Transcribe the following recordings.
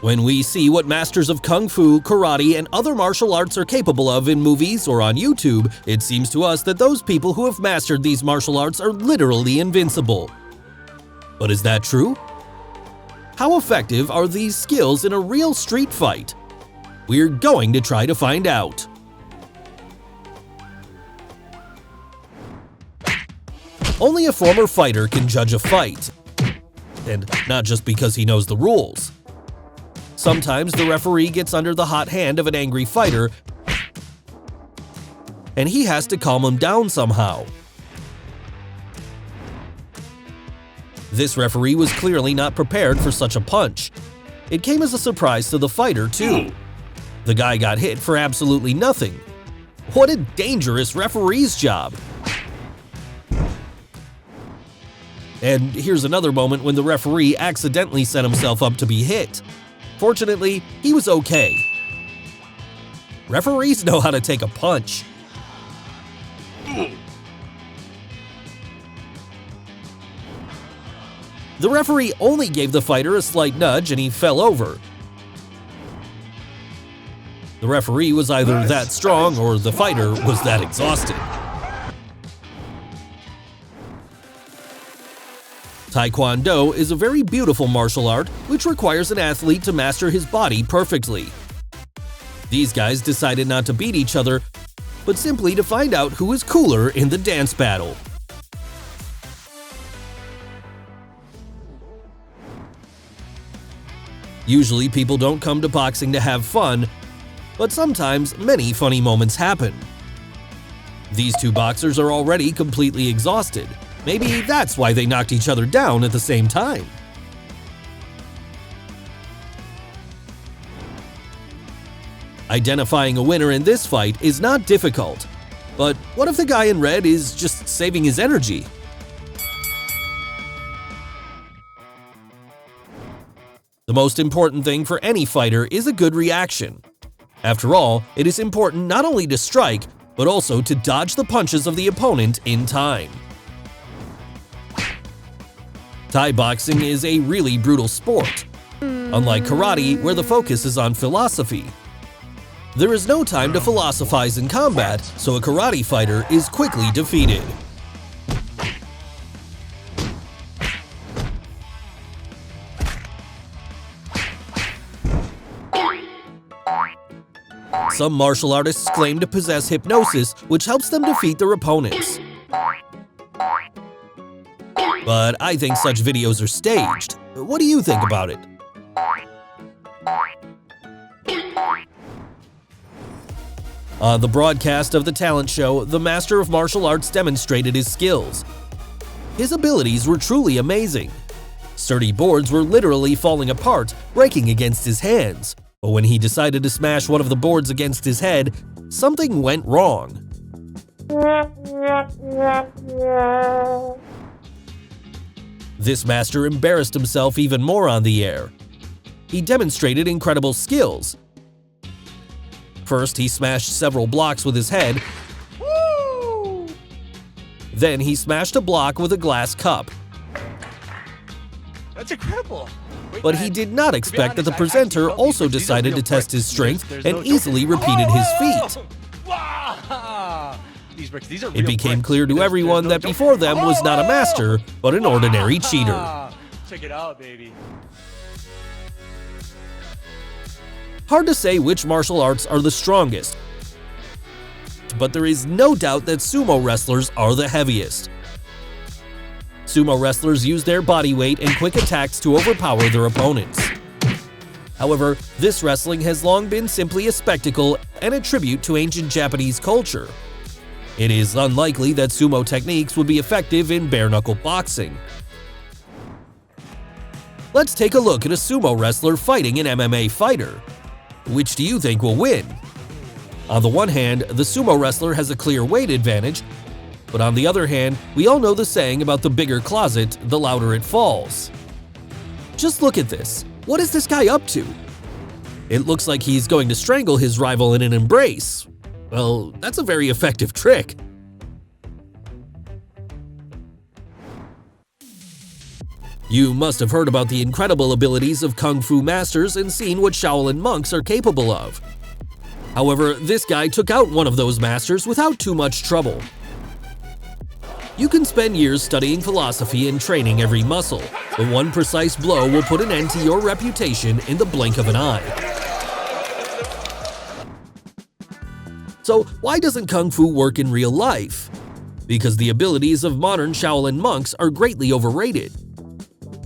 When we see what masters of kung fu, karate, and other martial arts are capable of in movies or on YouTube, it seems to us that those people who have mastered these martial arts are literally invincible. But is that true? How effective are these skills in a real street fight? We're going to try to find out. Only a former fighter can judge a fight, and not just because he knows the rules. Sometimes the referee gets under the hot hand of an angry fighter, and he has to calm him down somehow. This referee was clearly not prepared for such a punch. It came as a surprise to the fighter, too. The guy got hit for absolutely nothing. What a dangerous referee's job! And here's another moment when the referee accidentally set himself up to be hit. Fortunately, he was okay. Referees know how to take a punch. The referee only gave the fighter a slight nudge and he fell over. The referee was either that strong or the fighter was that exhausted. Taekwondo is a very beautiful martial art which requires an athlete to master his body perfectly. These guys decided not to beat each other, but simply to find out who is cooler in the dance battle. Usually people don't come to boxing to have fun, but sometimes many funny moments happen. These two boxers are already completely exhausted. Maybe that's why they knocked each other down at the same time. Identifying a winner in this fight is not difficult. But what if the guy in red is just saving his energy? The most important thing for any fighter is a good reaction. After all, it is important not only to strike, but also to dodge the punches of the opponent in time. Thai boxing is a really brutal sport, unlike karate where the focus is on philosophy. There is no time to philosophize in combat, so a karate fighter is quickly defeated. Some martial artists claim to possess hypnosis, which helps them defeat their opponents. But I think such videos are staged. What do you think about it? On the broadcast of the talent show, the master of martial arts demonstrated his skills. His abilities were truly amazing. Sturdy boards were literally falling apart, breaking against his hands. But when he decided to smash one of the boards against his head, something went wrong. This master embarrassed himself even more on the air. He demonstrated incredible skills. First, he smashed several blocks with his head. Woo! Then he smashed a block with a glass cup. That's incredible! But he did not expect that the presenter also decided to test his strength and easily repeated his feat. It became clear to everyone that before them was not a master, but an ordinary cheater. Check it out, baby. Hard to say which martial arts are the strongest, but there is no doubt that sumo wrestlers are the heaviest. Sumo wrestlers use their body weight and quick attacks to overpower their opponents. However, this wrestling has long been simply a spectacle and a tribute to ancient Japanese culture. It is unlikely that sumo techniques would be effective in bare-knuckle boxing. Let's take a look at a sumo wrestler fighting an MMA fighter. Which do you think will win? On the one hand, the sumo wrestler has a clear weight advantage, but on the other hand, we all know the saying about the bigger closet, the louder it falls. Just look at this. What is this guy up to? It looks like he's going to strangle his rival in an embrace. Well, that's a very effective trick. You must have heard about the incredible abilities of Kung Fu masters and seen what Shaolin monks are capable of. However, this guy took out one of those masters without too much trouble. You can spend years studying philosophy and training every muscle, but one precise blow will put an end to your reputation in the blink of an eye. So why doesn't Kung Fu work in real life? Because the abilities of modern Shaolin monks are greatly overrated.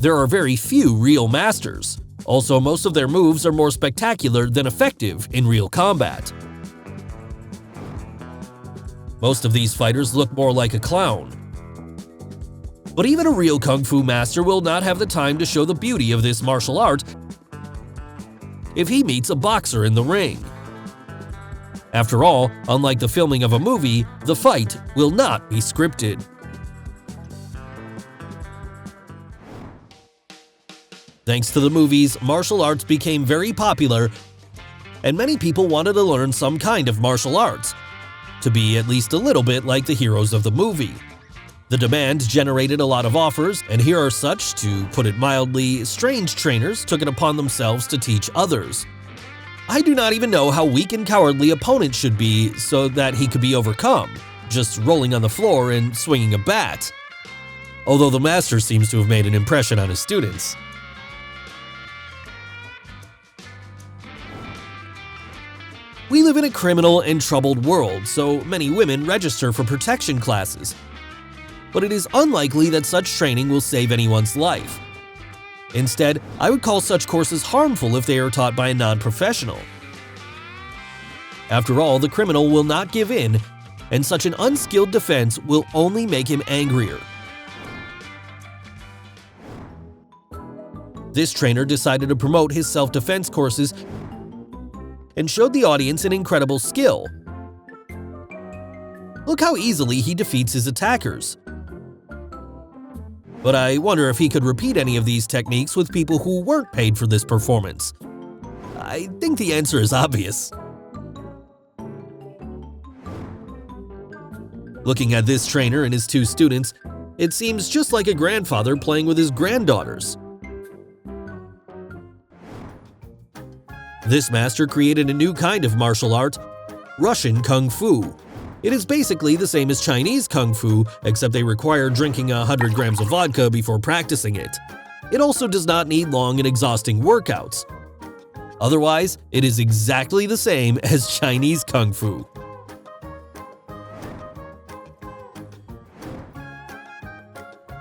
There are very few real masters. Also, most of their moves are more spectacular than effective in real combat. Most of these fighters look more like a clown. But even a real Kung Fu master will not have the time to show the beauty of this martial art if he meets a boxer in the ring. After all, unlike the filming of a movie, the fight will not be scripted. Thanks to the movies, martial arts became very popular, and many people wanted to learn some kind of martial arts, to be at least a little bit like the heroes of the movie. The demand generated a lot of offers, and here are such, to put it mildly, strange trainers took it upon themselves to teach others. I do not even know how weak and cowardly opponents should be so that he could be overcome, just rolling on the floor and swinging a bat. Although the master seems to have made an impression on his students. We live in a criminal and troubled world, so many women register for protection classes. But it is unlikely that such training will save anyone's life. Instead, I would call such courses harmful if they are taught by a non-professional. After all, the criminal will not give in, and such an unskilled defense will only make him angrier. This trainer decided to promote his self-defense courses and showed the audience an incredible skill. Look how easily he defeats his attackers. But I wonder if he could repeat any of these techniques with people who weren't paid for this performance. I think the answer is obvious. Looking at this trainer and his two students, it seems just like a grandfather playing with his granddaughters. This master created a new kind of martial art, Russian Kung Fu. It is basically the same as Chinese Kung Fu, except they require drinking 100 grams of vodka before practicing it. It also does not need long and exhausting workouts. Otherwise, it is exactly the same as Chinese Kung Fu.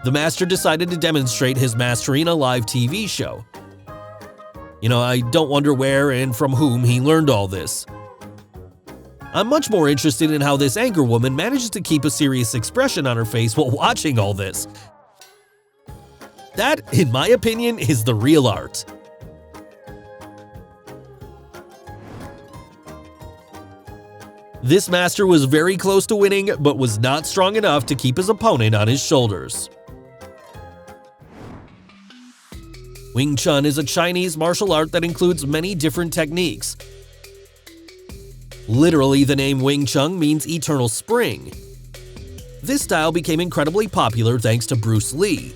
The master decided to demonstrate his mastery in a live TV show. I don't wonder where and from whom he learned all this. I'm much more interested in how this anchor woman manages to keep a serious expression on her face while watching all this. That, in my opinion, is the real art. This master was very close to winning, but was not strong enough to keep his opponent on his shoulders. Wing Chun is a Chinese martial art that includes many different techniques. Literally, the name Wing Chun means eternal spring. This style became incredibly popular thanks to Bruce Lee.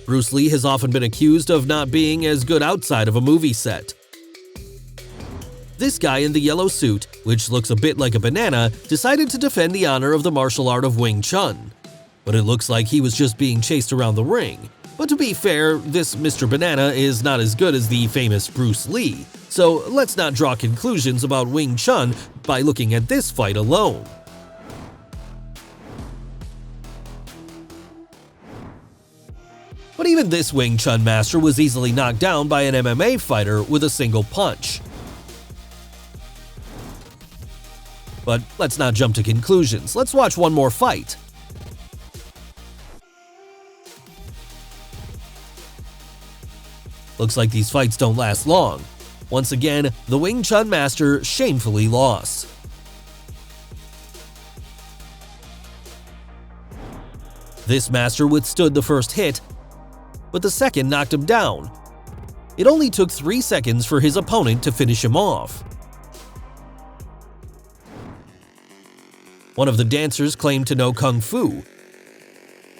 Bruce Lee has often been accused of not being as good outside of a movie set. This guy in the yellow suit, which looks a bit like a banana, decided to defend the honor of the martial art of Wing Chun. But it looks like he was just being chased around the ring. But to be fair, this Mr. Banana is not as good as the famous Bruce Lee, so let's not draw conclusions about Wing Chun by looking at this fight alone. But even this Wing Chun master was easily knocked down by an MMA fighter with a single punch. But let's not jump to conclusions, let's watch one more fight. Looks like these fights don't last long. Once again, the Wing Chun master shamefully lost. This master withstood the first hit, but the second knocked him down. It only took 3 seconds for his opponent to finish him off. One of the dancers claimed to know Kung Fu.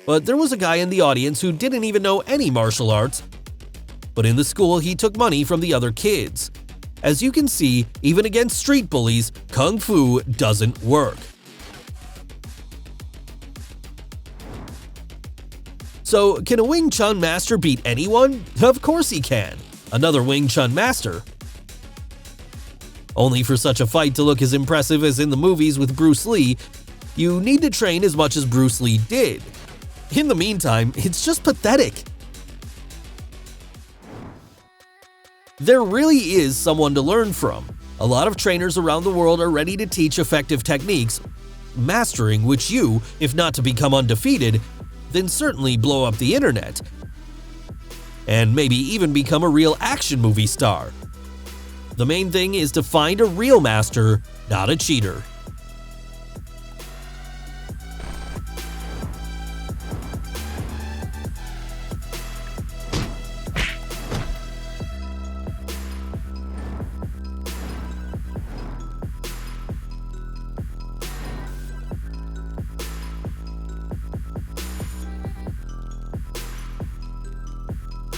But there was a guy in the audience who didn't even know any martial arts, but in the school he took money from the other kids. As you can see, even against street bullies, Kung Fu doesn't work. So, can a Wing Chun master beat anyone? Of course he can. Another Wing Chun master. Only for such a fight to look as impressive as in the movies with Bruce Lee, you need to train as much as Bruce Lee did. In the meantime, it's just pathetic. There really is someone to learn from. A lot of trainers around the world are ready to teach effective techniques, mastering which you, if not to become undefeated, then certainly blow up the internet. And maybe even become a real action movie star. The main thing is to find a real master, not a cheater.